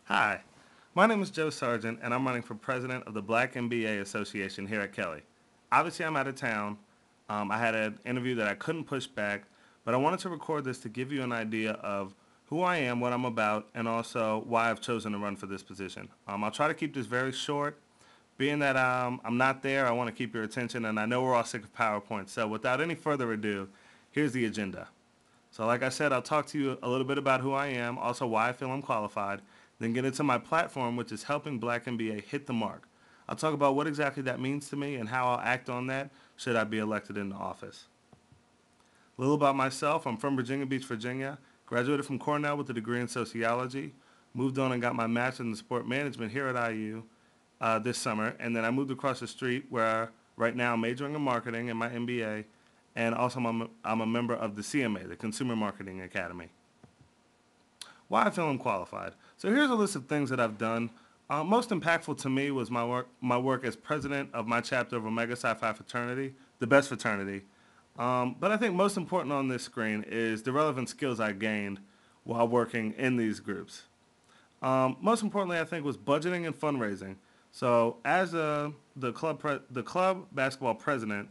Hi, my name is Joe Sargent, and I'm running for president of the Black MBA Association here at Kelly. Obviously, I'm out of town. I had an interview that I couldn't push back, but I wanted to record this to give you an idea of who I am, what I'm about, and also why I've chosen to run for this position. I'll try to keep this very short. Being that I'm not there, I want to keep your attention, and I know we're all sick of PowerPoint. So, without any further ado, here's the agenda. So, like I said, I'll talk to you a little bit about who I am, also why I feel I'm qualified, then get into my platform, which is helping Black MBA hit the mark. I'll talk about what exactly that means to me and how I'll act on that should I be elected into office. A little about myself: I'm from Virginia Beach, Virginia, graduated from Cornell with a degree in sociology, moved on and got my master's in sport management here at IU this summer, and then I moved across the street where right now I'm majoring in marketing in my MBA, and also I'm a member of the CMA, the Consumer Marketing Academy. Why I feel I'm qualified. So here's a list of things that I've done. Most impactful to me was my work as president of my chapter of Omega Psi Phi fraternity, the best fraternity. But I think most important on this screen is the relevant skills I gained while working in these groups. Most importantly, I think was budgeting and fundraising. So as the club basketball president,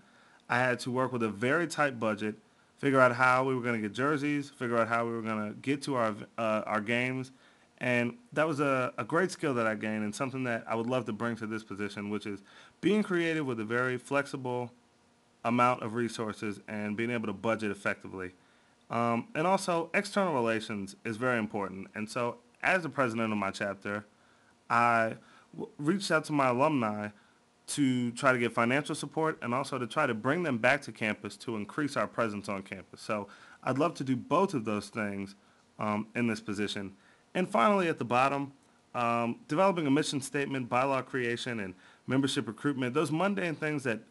I had to work with a very tight budget, figure out how we were going to get jerseys, figure out how we were going to get to our games, and that was a great skill that I gained and something that I would love to bring to this position, which is being creative with a very flexible amount of resources and being able to budget effectively. And also, external relations is very important. And so, as the president of my chapter, I reached out to my alumni to try to get financial support and also to try to bring them back to campus to increase our presence on campus. So, I'd love to do both of those things in this position. And finally, at the bottom, developing a mission statement, bylaw creation, and membership recruitment, those mundane things that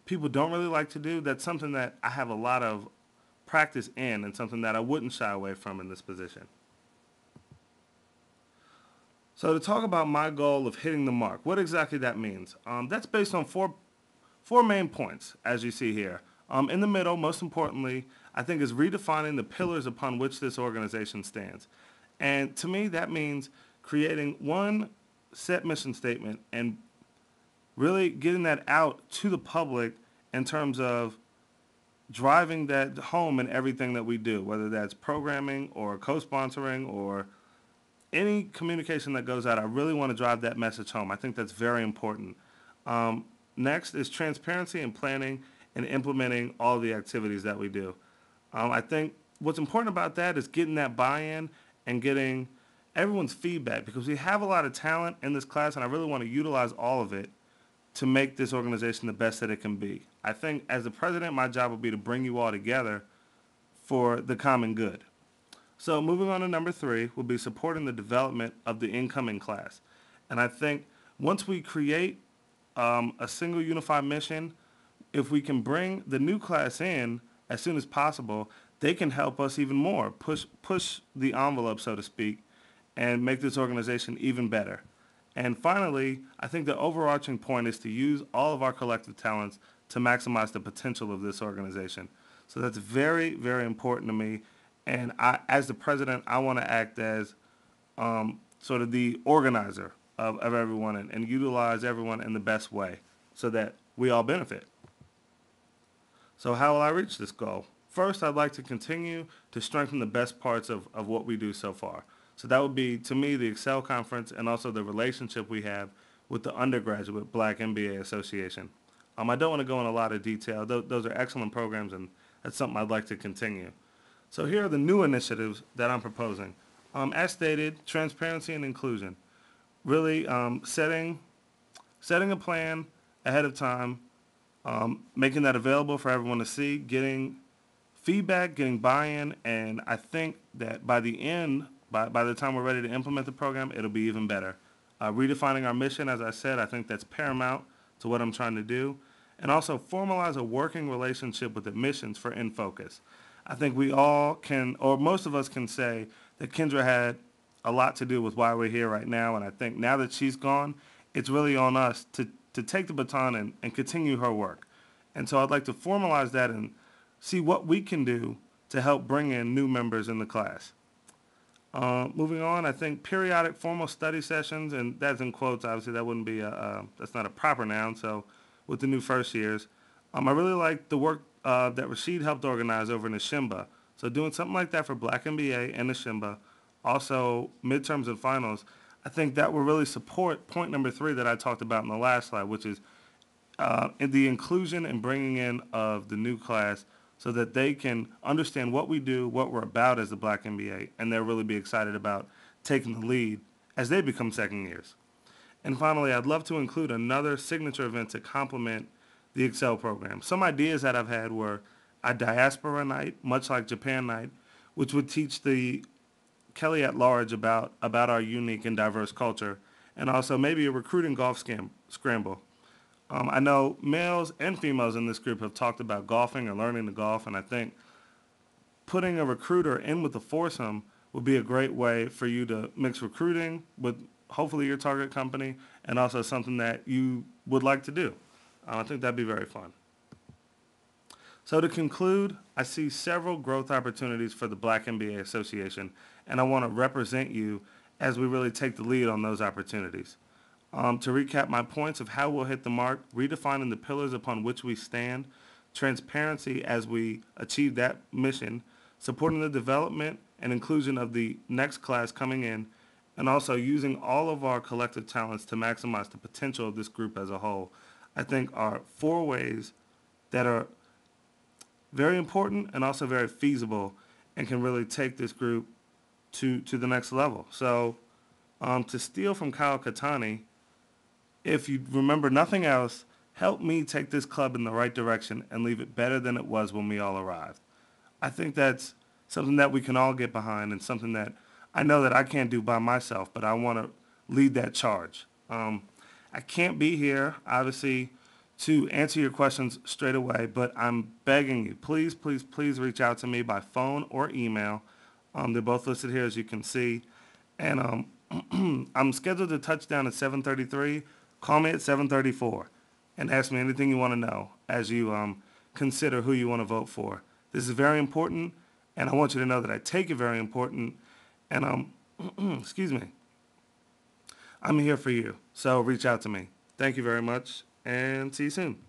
people don't really like to do, that's something that I have a lot of practice in and something that I wouldn't shy away from in this position. So to talk about my goal of hitting the mark, what exactly that means, that's based on four main points, as you see here. In the middle, most importantly, I think is redefining the pillars upon which this organization stands. And to me, that means creating one set mission statement and really getting that out to the public in terms of driving that home in everything that we do, whether that's programming or co-sponsoring or any communication that goes out. I really want to drive that message home. I think that's very important. Next is transparency and planning and implementing all the activities that we do. I think what's important about that is getting that buy-in and getting everyone's feedback because we have a lot of talent in this class and I really want to utilize all of it to make this organization the best that it can be. I think as the president, my job will be to bring you all together for the common good. So moving on to number three will be supporting the development of the incoming class. And I think once we create a single unified mission, if we can bring the new class in as soon as possible, they can help us even more, push the envelope, so to speak, and make this organization even better. And finally, I think the overarching point is to use all of our collective talents to maximize the potential of this organization. So that's very, very important to me. And as the president, I want to act as sort of the organizer of everyone and utilize everyone in the best way so that we all benefit. So how will I reach this goal? First, I'd like to continue to strengthen the best parts of what we do so far. So that would be, to me, the Excel Conference and also the relationship we have with the undergraduate Black MBA Association. I don't want to go in a lot of detail. Those are excellent programs, and that's something I'd like to continue. So here are the new initiatives that I'm proposing. As stated, transparency and inclusion. Really setting a plan ahead of time, making that available for everyone to see, getting feedback, getting buy-in, and I think that by the end, by the time we're ready to implement the program, it'll be even better. Redefining our mission, as I said, I think that's paramount to what I'm trying to do. And also formalize a working relationship with admissions for In Focus. I think we all can, or most of us can say that Kendra had a lot to do with why we're here right now. And I think now that she's gone, it's really on us to take the baton and continue her work. And so I'd like to formalize that and see what we can do to help bring in new members in the class. Moving on, I think periodic formal study sessions, and that's in quotes. Obviously, that wouldn't be that's not a proper noun. So, with the new first years, I really like the work that Rashid helped organize over in the Shimba. So, doing something like that for Black MBA and the Shimba, also midterms and finals, I think that will really support point number three that I talked about in the last slide, which is in the inclusion and bringing in of the new class so that they can understand what we do, what we're about as the Black MBA, and they'll really be excited about taking the lead as they become second years. And finally, I'd love to include another signature event to complement the Excel program. Some ideas that I've had were a diaspora night, much like Japan night, which would teach the Kelly at large about our unique and diverse culture, and also maybe a recruiting golf scramble. I know males and females in this group have talked about golfing or learning to golf, and I think putting a recruiter in with the foursome would be a great way for you to mix recruiting with hopefully your target company and also something that you would like to do. I think that'd be very fun. So to conclude, I see several growth opportunities for the Black MBA Association, and I want to represent you as we really take the lead on those opportunities. To recap my points of how we'll hit the mark, redefining the pillars upon which we stand, transparency as we achieve that mission, supporting the development and inclusion of the next class coming in, and also using all of our collective talents to maximize the potential of this group as a whole, I think are four ways that are very important and also very feasible and can really take this group to the next level. So to steal from Kyle Katani, if you remember nothing else, help me take this club in the right direction and leave it better than it was when we all arrived. I think that's something that we can all get behind and something that I know that I can't do by myself, but I want to lead that charge. I can't be here, obviously, to answer your questions straight away, but I'm begging you, please, please, please reach out to me by phone or email. They're both listed here, as you can see. And I'm scheduled to touch down at 7:33. Call me at 7:34 and ask me anything you want to know as you consider who you want to vote for. This is very important, and I want you to know that I take it very important. And excuse me, I'm here for you. So reach out to me. Thank you very much, and see you soon.